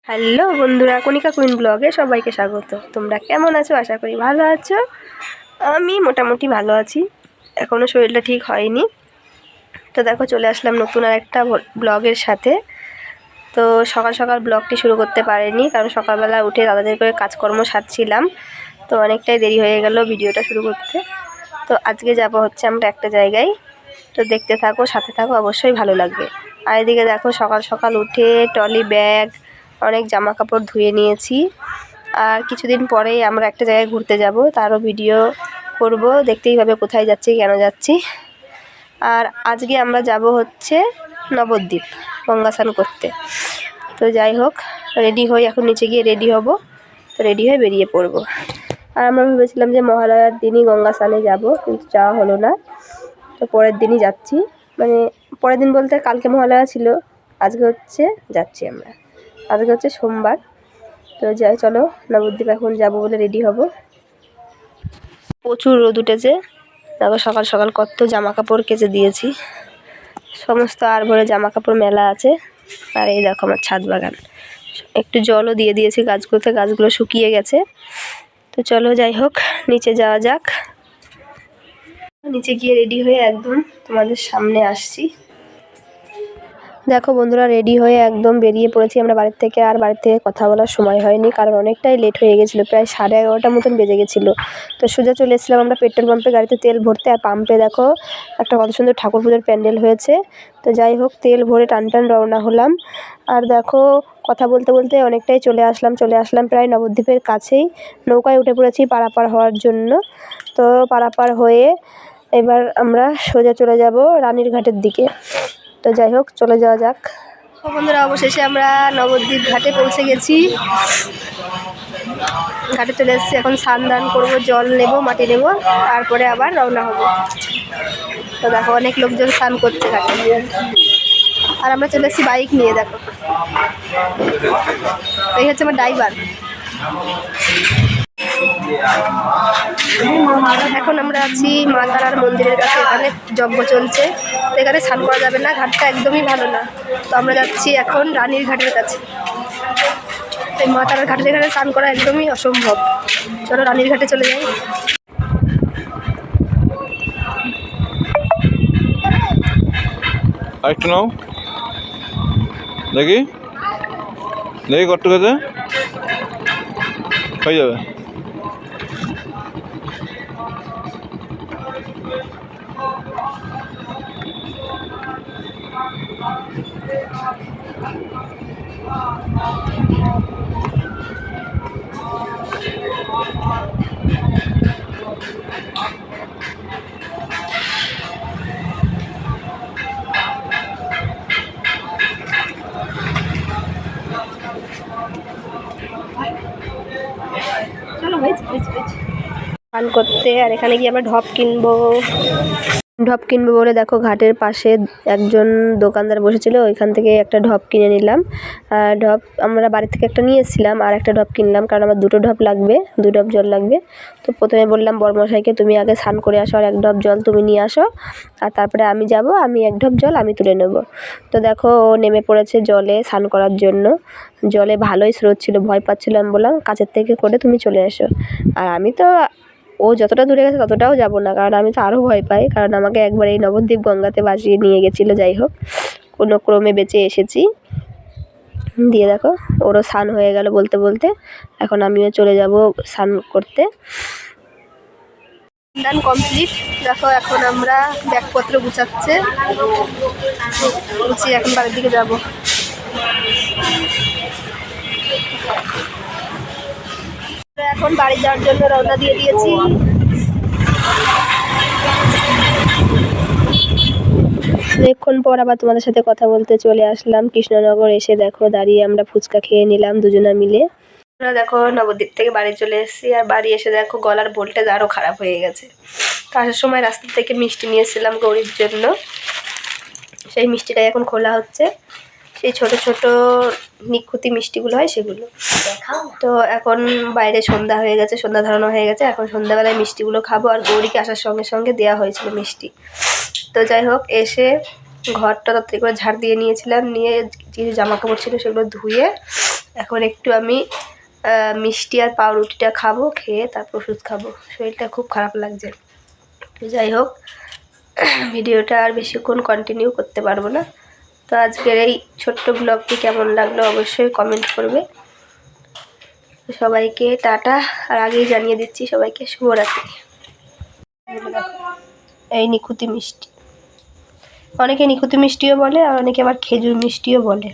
Hello বন্ধুরা, কণিকা queen ব্লগে সবাইকে স্বাগত। তোমরা কেমন আছো? আশা করি ভালো আছো। আমি মোটামুটি ভালো আছি, এখনও শরীরটা ঠিক হয়নি। তো দেখো চলে আসলাম নতুন আর একটা ব্লগের সাথে। তো সকাল সকাল ব্লগটি শুরু করতে পারিনি, কারণ সকালবেলা উঠে তাড়াতাড়ি করে কাজকর্ম সারছিলাম, তো অনেকটাই দেরি হয়ে গেল ভিডিওটা শুরু করতে। তো আজকে যাব হচ্ছে আমরা একটা জায়গায়, তো দেখতে থাকো, সাথে থাকো, অবশ্যই ভালো লাগবে। আর এদিকে দেখো সকাল সকাল উঠে ট্রলি ব্যাগ, অনেক জামা কাপড় ধুয়ে নিয়েছি। আর কিছুদিন পরেই আমরা একটা জায়গায় ঘুরতে যাব, তারও ভিডিও করব, দেখতেই হবে কোথায় যাচ্ছি, কেন যাচ্ছি। আর আজকে আমরা যাব হচ্ছে নবদ্বীপ গঙ্গা স্নান করতে। তো যাই হোক, রেডি হই, এখন নিচে গিয়ে রেডি হব। তো রেডি হয়ে বেরিয়ে পড়ব। আর আমরা ভেবেছিলাম যে মহালয়ার দিনই গঙ্গা স্নানে যাব, কিন্তু যাওয়া হলো না। তো পরের দিনই যাচ্ছি, মানে পরের দিন বলতে কালকে মহালয়া ছিল, আজকে হচ্ছে যাচ্ছি আমরা। আজকে হচ্ছে সোমবার। তো যাই, চলো নবদ্বীপ এখন যাবো বলে রেডি হব। প্রচুর রোদ উঠেছে, তারপর সকাল সকাল কত জামা কাপড় কেচে দিয়েছি, সমস্ত আর ভরে জামা কাপড় মেলা আছে। আর এই দেখো আমার ছাদ বাগান, একটু জলও দিয়ে দিয়েছি গাছগুলোতে, গাছগুলো শুকিয়ে গেছে। তো চলো যাই হোক, নিচে যাওয়া যাক। নিচে গিয়ে রেডি হয়ে একদম তোমাদের সামনে আসছি। দেখো বন্ধুরা, রেডি হয়ে একদম বেরিয়ে পড়েছি আমরা বাড়ির থেকে। আর বাড়ির থেকে কথা বলার সময় হয়নি, কারণ অনেকটাই লেট হয়ে গেছিলো, প্রায় 11:30 মতন বেজে গেছিলো। তো সোজা চলে এসেছিলাম আমরা পেট্রোল পাম্পে গাড়িতে তেল ভরতে। আর পাম্পে দেখো একটা কত সুন্দর ঠাকুর পুজোর প্যান্ডেল হয়েছে। তো যাই হোক, তেল ভরে টান টান রওনা হলাম। আর দেখো কথা বলতে বলতে অনেকটাই চলে আসলাম প্রায় নবদ্বীপের কাছেই। নৌকায় উঠে পড়েছি পারাপার হওয়ার জন্য। তো পারাপার হয়ে এবার আমরা সোজা চলে যাব রানীর ঘাটের দিকে। তো যাই হোক, চলে যাওয়া যাক। বন্ধুরা, অবশেষে আমরা নবদ্বীপ ঘাটে পৌঁছে গেছি। ঘাটে চলে এসেছি, এখন স্নান দান করবো, জল নেব, মাটি নেব, তারপরে আবার রওনা হব। তো দেখো অনেক লোকজন স্নান করছে ঘাটে। আর আমরা চলে এসেছি বাইক নিয়ে, দেখো এই হচ্ছে আমার ড্রাইভার। এখন আমরা আছি মা তারার মন্দিরের কাছে, এখানে যজ্ঞ চলছে। তো এখানে স্নান করা যাবে না, ঘাটটা একদমই ভালো না। তো আমরা যাচ্ছি এখন রানীর ঘাটের কাছে। এই মা তারার ঘাটের এখানে স্নান করা একদমই অসম্ভব। চলো রানীর ঘাটে চলে যাই। আরেকটু নাও, দেখি দেখি কত গেছে, হয়ে যাবে। স্নান করতে। আর এখানে গিয়ে আমরা ঢপ কিনবো বলে দেখো ঘাটের পাশে একজন দোকানদার বসেছিল, ওইখান থেকে একটা ঢপ কিনে নিলাম। আর ঢপ আমরা বাড়ি থেকে একটা নিয়ে এসেছিলাম, আর একটা ঢপ কিনলাম, কারণ আমার 2টো ঢপ লাগবে, 2 ঢপ জল লাগবে। তো প্রথমে বললাম বড়মশাইকে, তুমি আগে স্নান করে আসো, আর 1 ঢপ জল তুমি নিয়ে আসো, আর তারপরে আমি যাব, আমি 1 ঢপ জল আমি তুলে নেব। তো দেখো ও নেমে পড়েছে জলে স্নান করার জন্য। জলে ভালোই স্রোত ছিল, ভয় পাচ্ছিলাম, বললাম কাছের থেকে করে তুমি চলে এসো। আর আমি তো, ও যতটা দূরে গেছে ততটাও যাব না, কারণ আমি তো আরও ভয় পাই, কারণ আমাকে একবার এই নবদ্বীপ গঙ্গাতে ভাসিয়ে নিয়ে গেছিলো। যাই হোক, কোনো ক্রমে বেঁচে এসেছি। দিয়ে দেখো ওরও স্নান হয়ে গেল বলতে বলতে, এখন আমিও চলে যাব স্নান করতে। স্নান কমপ্লিট। দেখো এখন আমরা ব্যাগপত্র গুছাচ্ছে, গুছিয়ে এখন বাড়ির দিকে যাব। এখন বাড়ি যাওয়ার জন্য রওনা দিয়ে দিয়েছি। অনেকক্ষণ পর আবার তোমাদের সাথে কথা বলতে চলে আসলাম কৃষ্ণনগর। এসে দেখো দাঁড়িয়ে আমরা ফুচকা খেয়ে নিলাম দুজনা মিলে। দেখো নবদ্বীপ থেকে বাড়ি চলে এসেছি, আর বাড়ি এসে দেখো গলার ভোল্টেজ আরও খারাপ হয়ে গেছে। তো আসার সময় রাস্তা থেকে মিষ্টি নিয়েছিলাম গৌরীর জন্য, সেই মিষ্টিটাই এখন খোলা হচ্ছে। সেই ছোট ছোট নিখুঁতি মিষ্টিগুলো হয় সেগুলো। তো এখন বাইরে সন্ধ্যা হয়ে গেছে, সন্ধ্যা ধরানো হয়ে গেছে, এখন সন্ধ্যাবেলায় মিষ্টিগুলো খাবো। আর গৌরীকে আসার সঙ্গে সঙ্গে দেওয়া হয়েছিল মিষ্টি। তো যাই হোক, এসে ঘরটা তাড়াতাড়ি করে ঝাড় দিয়ে নিয়েছিলাম, নিয়ে যে জামা কাপড় ছিল সেগুলো ধুয়ে এখন একটু আমি মিষ্টি আর পাউরুটিটা খাবো, খেয়ে তারপর ওষুধ খাবো। শরীরটা খুব খারাপ লাগছে। তো যাই হোক, ভিডিওটা আর বেশিক্ষণ কন্টিনিউ করতে পারবো না। তো আজকের এই ছোট্ট ব্লগটি কেমন লাগলো অবশ্যই কমেন্ট করবে। সবাইকে টাটা। আর আগেই জানিয়ে দিচ্ছি সবাইকে শুভরাত্রি। এই নিখুতি মিষ্টি, অনেকে নিখুতি মিষ্টিও বলে আর অনেকে আবার খেজুর মিষ্টিও বলে।